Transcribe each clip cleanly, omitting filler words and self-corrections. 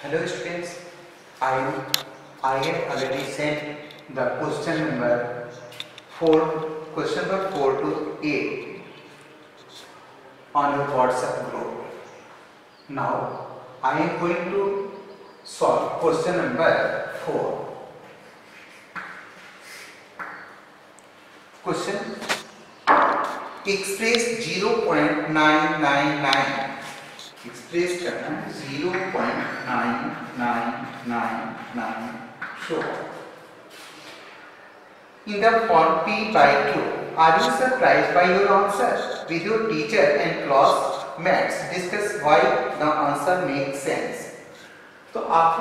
Hello students, I have already sent the question number 4 to 8 on your WhatsApp group. Now I am going to solve question number 4. Question: express 0.999. Express करना है 0.9999. So in the form P by Q, are you surprised by your answer? With your teacher and classmates discuss why the answer makes sense. तो आप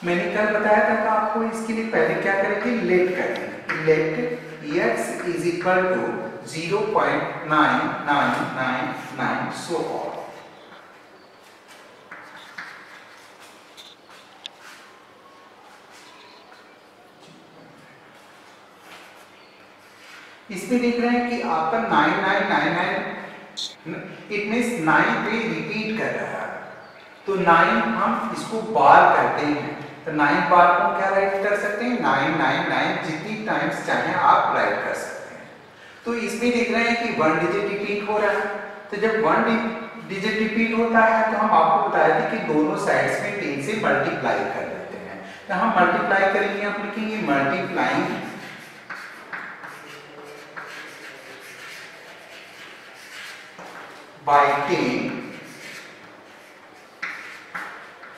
मैंने कल बताया था कि आपको इसके लिए पहले क्या करेंगे, लेट करेंगे. Let x is equal to 0.999 so on. इसमें देख रहे हैं कि आपका 9999 इट मींस 9 पे रिपीट कर रहा है. तो 9 हम इसको बार करते हैं, तो 9 बार को क्या राइट कर सकते हैं, 999 जितनी टाइम्स चाहे आप राइट कर सकते हैं. तो इसमें देख रहे हैं कि 1 डिजिट रिपीट हो रहा है. तो जब 1 डिजिट रिपीट होता है तो हम आपको बताया था कि दोनों साइड्स में 10 से मल्टीप्लाई कर देते हैं. तो हम मल्टीप्लाई करेंगे, आप लिखेंगे मल्टीप्लाइंग by 10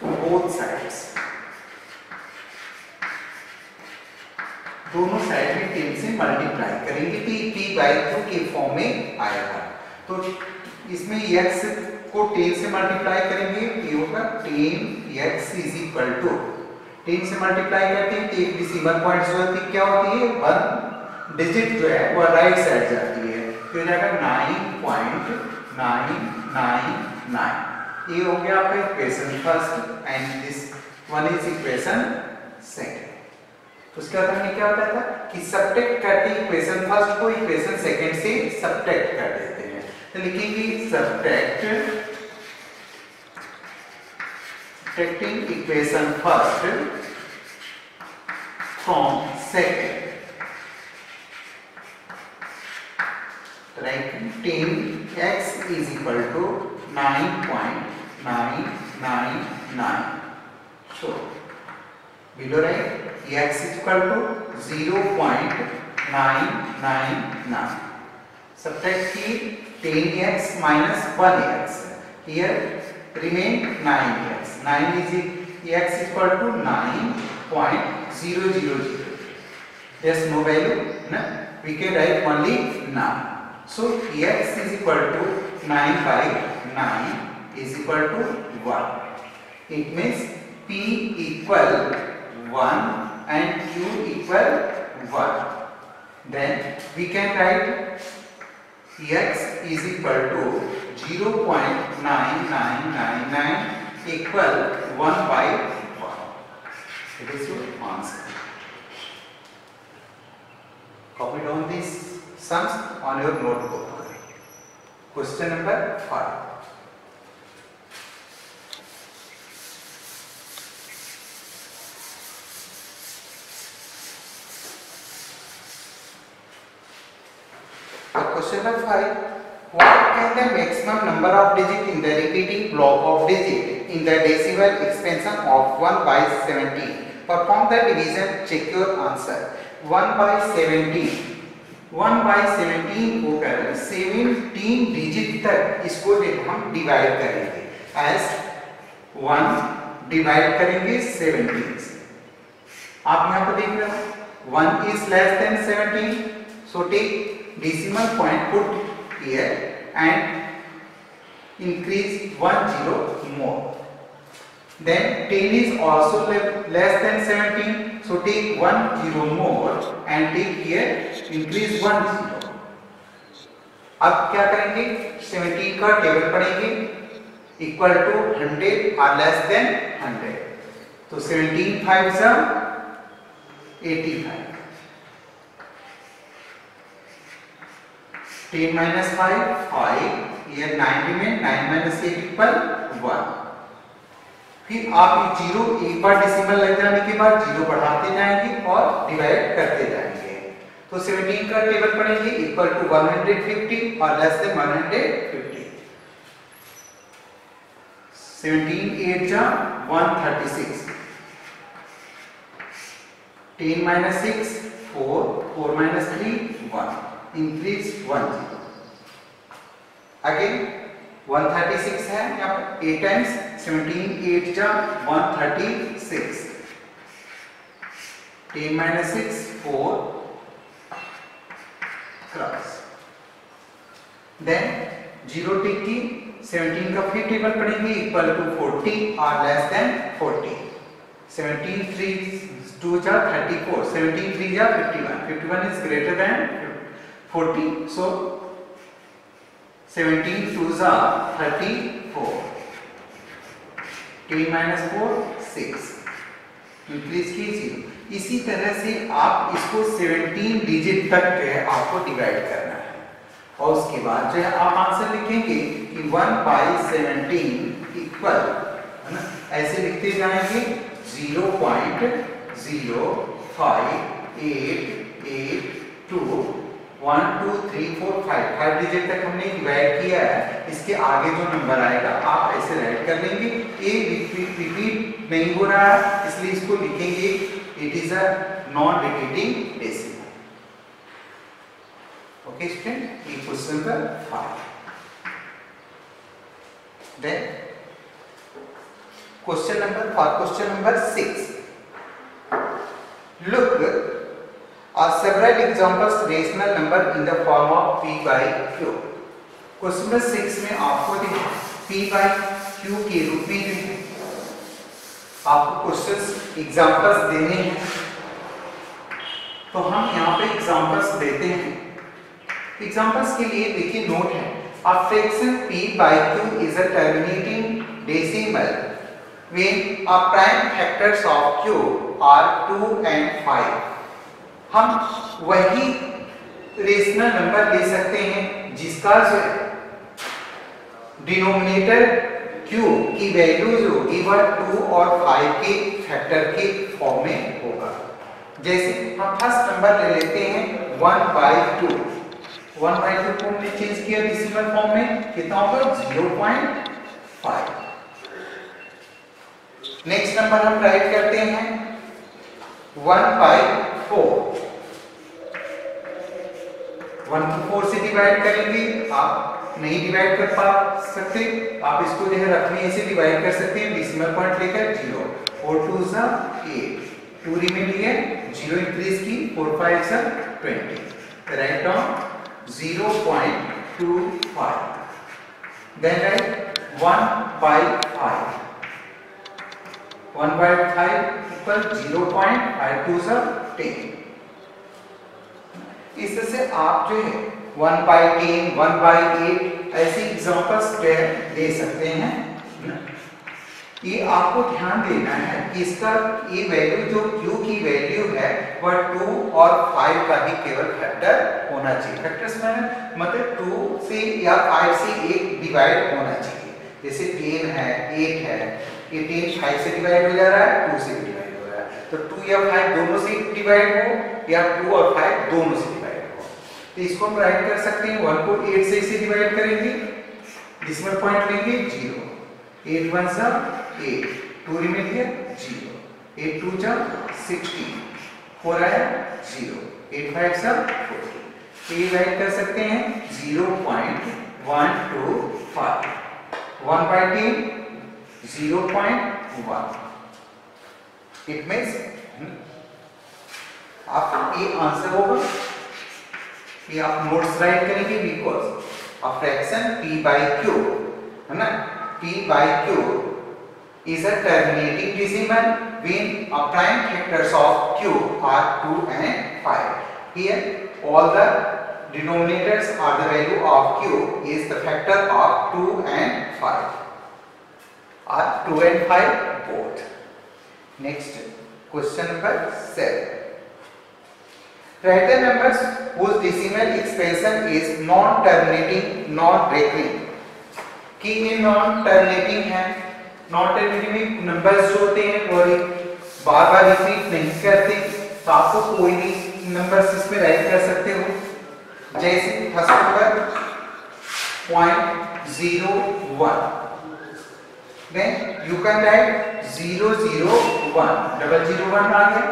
both sides. दोनों साइड में 10 से मल्टीप्लाई करेंगे तो p by q के फॉर्म में आएगा. तो इसमें x को 10 से मल्टीप्लाई करेंगे तो ये होगा 10x is equal to 10 से मल्टीप्लाई करते हैं तो एक डेसिमल पॉइंट जो होती है क्या होती है, 1 डिजिट जो है वो राइट साइड जाती है. तो ये जाएगा 9.999. ये हो गया आपका equation first and this one is equation second. तो उसके बाद हमने क्या बताया था कि सब्ट्रैक्ट करते हैं इक्वेशन फर्स्ट को इक्वेशन सेकंड से सब्ट्रैक्ट कर देते हैं. तो लिखेंगे subtracting equation first from second. Right, 10x is equal to 9.999. So below right, x is equal to 0.999. Subtract here 10x minus 1x. Here remain 9x. 9 is x is equal to 9.000. There's no value. No? We can write only 9. So x is equal to 9 by 9 is equal to 1. It means p equal 1 and q equal 1. Then we can write x is equal to 0.9999 equal 1 by 1. It is your answer. Copy down this sums on your notebook. Question number 5. Question number 5. What can the maximum number of digits in the repeating block of digits in the decimal expansion of 1 by 17? Perform the division. Check your answer. 1 by 17. 1 by 17 होकर 17 digit तक इसको हम divide करेंगे. As 1 divide करेंगे 17 से. आप यहाँ पर देख रहे हो 1 is less than 17. So take decimal point, put here and increase 1 0 more. Then 10 is also less than 17. So take 1 0 more and take here increase 1 0. अब क्या करेंगे, 17 का टेबल पढ़ेंगे इक्वल टू 100 और लेस देन 100. तो 17 5 से 85. 10 minus 5 5. Here 9 remain. 9 minus 8 equal 1. फिर आप ये जीरो एक बार डेसिमल लग जाने के बाद जीरो बढ़ाते जाएंगे और डिवाइड करते जाएंगे। तो 17 का टेबल पढ़ेंगे इक्वल टू 150 और लेस देन 150। 17 8 जा 136, 10 minus 6 4, 4 minus 3 1, increase 1 0। अगेन 136 है यहाँ पर 8 times 17 8 जा 136, 10 minus 6 4 क्रॉस। देन जीरो टिक की 17 का फिर टेबल पढ़ेंगे इक्वल टू 40 और लेस देन 40। 17 3 2 जा 34, 17 3 जा 51, 51 is greater than 40, so 17 2 जा 34, 10 minus 4 6, इंक्रीज की 0। इसी तरह से आप इसको 17 डिजिट तक जो है आपको डिवाइड करना है और उसके बाद जो है आप आंसर लिखेंगे कि 1/17 इक्वल, है ना, ऐसे लिखते जाएंगे 0.05882 1 2 3 4 5 डिजिट तक हमने डिवाइड किया है। इसके आगे जो नंबर आएगा आप ऐसे राइट कर लेंगे। ये रिपीट नहीं हो रहा है इसलिए इसको लिखेंगे it is a non repeating decimal. Okay student, ये question number 5। Then question number 6। Look are several examples rational number in the form of p by q। Question number 6 में आपको देखो p by q के रूप में आपको questions examples देने हैं, तो हम यहाँ पे एग्जांपल्स देते हैं। एग्जांपल्स के लिए देखिए नोट है, a fraction p by q is a terminating decimal when a prime factors of q are 2 and 5। हम वही रेशनल नंबर ले सकते हैं जिसका जो डिनोमिनेटर q की वैल्यू जो होगी वह 2 और 5 के फैक्टर के फॉर्म में होगा। जैसे हम फर्स्ट नंबर ले लेते हैं 1/2। 1/2 को हमने चेंज किया डेसिमल फॉर्म में, कितना होगा 0.5। नेक्स्ट नंबर हम राइट करते हैं 1/4। 1 को 4 से डिवाइड करेंगे, आप नहीं डिवाइड कर पा सकते, आप इसको जो है रखने ऐसे डिवाइड कर सकते हैं डेसिमल पॉइंट लेकर 0। 4 2 जा 8, 2 रिमेनिंग है, 0 इंक्रीज की 4 5 जा 20। Write down 0.25। Then write 1/5। 1/5 equal 0.52 जा 10। इससे आप जो है 1/10 1/8 ऐसे एग्जांपल्स दे सकते हैं। ये आपको ध्यान देना है कि इसका ये वैल्यू जो q की वैल्यू है वह 2 और 5 का ही केवल फैक्टर होना चाहिए। फैक्टर्स में मतलब 2 से या 5 से एक डिवाइड होना चाहिए। जैसे 10 है 8 है, ये 10 5 से डिवाइड हो जा रहा है, 2 से डिवाइड हो रहा है, तो 2 या 5 दोनों से डिवाइड हो या 2 और 5 दोनों से डिवाइड हो, तो इसको हम राइट कर सकते हैं। 1 को 8 से इसे डिवाइड करेंगे, डेसिमल पॉइंट लेंगे 0, 8 1 जा 8, 2 रिमेन है 0, 8 2 जा 16, 4 आया 0, 8 5 जा 40। तो ये राइट कर सकते हैं 0.125। 1/10 0.1। इट मींस आप ये आंसर होगा, ये आप नोट्स राइट करेंगे because a fraction p by q, है ना, p by q is a terminating decimal when a prime factors of q are 2 and 5. Here all the denominators are the value of q is the factor of 2 and 5, are 2 and 5 both. Next question number 7. Write the numbers whose decimal expansion is non-terminating, non-recurring। कि ये non-terminating है non ternary में numbers जो होते हैं वो बार बार repeat नहीं करते, तो आपको कोई भी नंबर्स इसमें राइट कर सकते हो। जैसे first number 0.01, then you can write 001, 001 आ गया।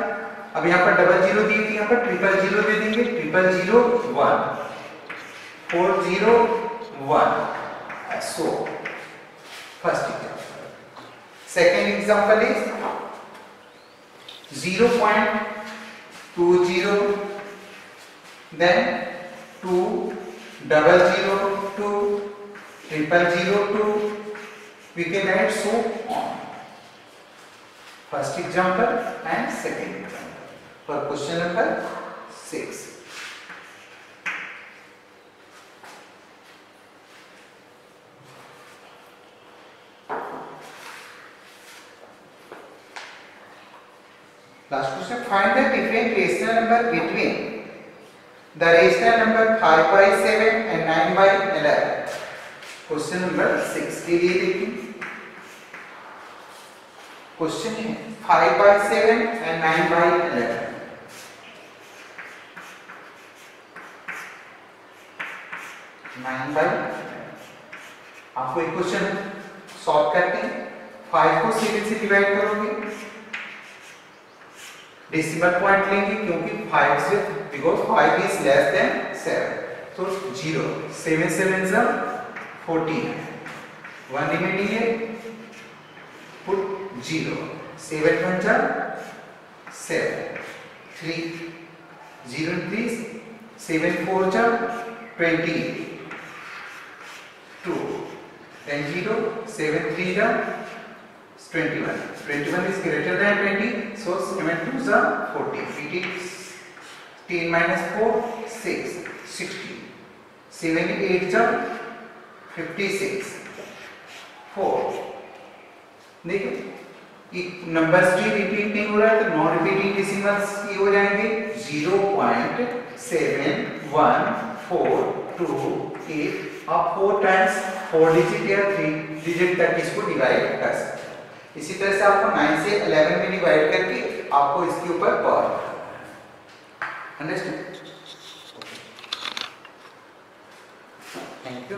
अब यहाँ पर 00 दी थी, यहाँ पर 000 दे देंगे, 0001, 401, so first example. Second example is 0.20, then 2002, 0002, we can write so on. First example and second example for question number 6. Last question, find the different rational number between the rational number 5/7 and 9/11. Question number 6 के लिए देखिए, question है 5/7 and 9/11। आपको एक question solve करते हैं। 5 को 7 से डिवाइड करोगे, डेसिमल पॉइंट लेंगे क्योंकि 5 से, बिकॉज 5 इज लेस देन 7, तो 0, 7 7 14, 1 रिमेनिंग है, put 0, 7 1 7, 3 0 3 7 4 20, 2, then 0 7 3 21, 21 is greater than 20, so 7 2 14, 18 minus 4 6, 16, 7 8 56, 4। देखिए नंबर्स भी रिपीट नहीं हो रहा है, तो नॉन रिपीटिंग डेसिमल्स ये हो जाएंगे 0.714228। आप 4 टाइम्स 4 डिजिट या 3 डिजिट तक इसको डिवाइड कर सकते हैं। इसी तरह से आपको 9 से 11 में डिवाइड करके आपको इसके ऊपर पावर, अंडरस्टैंड? Thank you.